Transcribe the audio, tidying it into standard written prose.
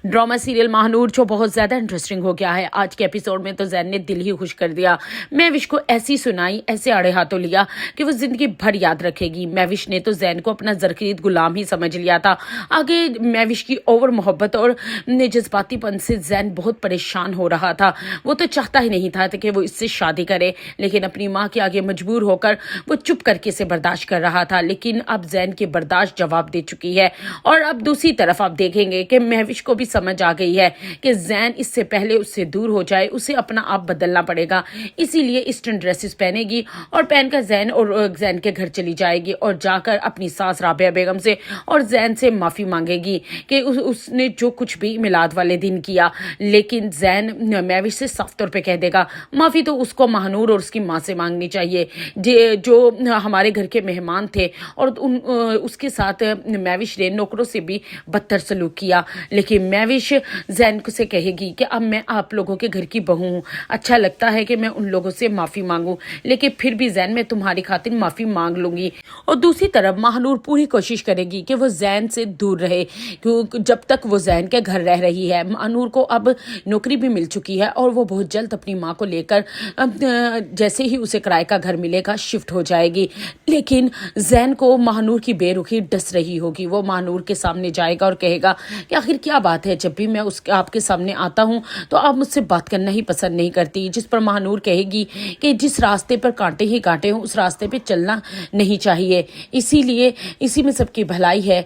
Drama serial Mahnoor जो बहुत ज़्यादा इंटरेस्टिंग हो गया है। आज के एपिसोड में तो जैन ने दिल ही खुश कर दिया। महविश को ऐसी सुनाई, ऐसे आड़े हाथों लिया कि वो जिंदगी भर याद रखेगी। महविश ने तो जैन को अपना जरखरीद गुलाम ही समझ लिया था। आगे महविश की ओवर मोहब्बत और जज्बातीपन से जैन बहुत परेशान हो रहा था। वो तो चाहता ही नहीं था कि वो इससे शादी करे, लेकिन अपनी माँ के आगे मजबूर होकर वो चुप करके इसे बर्दाश्त कर रहा था। लेकिन अब जैन की बर्दाश्त जवाब दे चुकी है। और अब दूसरी तरफ आप देखेंगे कि महविश को भी समझ आ गई है कि जैन इससे पहले उससे दूर हो जाए, उसे अपना आप बदलना पड़ेगा। इसीलिए ईस्टर्न ड्रेसेस पहनेगी और पहनकर जैन के घर चली जाएगी और जाकर अपनी सास राबिया बेगम से और जैन से माफ़ी मांगेगी कि उसने जो कुछ भी मिलाद वाले दिन किया। लेकिन जैन महविश से साफ तौर पे कह देगा माफ़ी तो उसको महानूर और उसकी माँ से मांगनी चाहिए, जो हमारे घर के मेहमान थे और उसके साथ महविश ने नौकरों से भी बदतर सलूक किया। लेकिन महविश जैन से कहेगी कि अब मैं आप लोगों के घर की बहू हूँ, अच्छा लगता है कि मैं उन लोगों से माफ़ी मांगूं, लेकिन फिर भी जैन मैं तुम्हारी खातिर माफ़ी मांग लूंगी। और दूसरी तरफ महानूर पूरी कोशिश करेगी कि वो जैन से दूर रहे, क्योंकि जब तक वो जैन के घर रह रही है। महानूर को अब नौकरी भी मिल चुकी है और वो बहुत जल्द अपनी माँ को लेकर जैसे ही उसे किराए का घर मिलेगा शिफ्ट हो जाएगी। लेकिन जैन को महानूर की बेरुखी डस रही होगी। वो महानूर के सामने जाएगा और कहेगा कि आखिर क्या बात है, जब भी मैं आपके सामने आता हूँ तो आप मुझसे बात करना ही पसंद नहीं करती। जिस पर महानूर कहेगी कि जिस रास्ते पर कांटे ही कांटे हों उस रास्ते पे चलना नहीं चाहिए, इसीलिए इसी में सबकी भलाई है।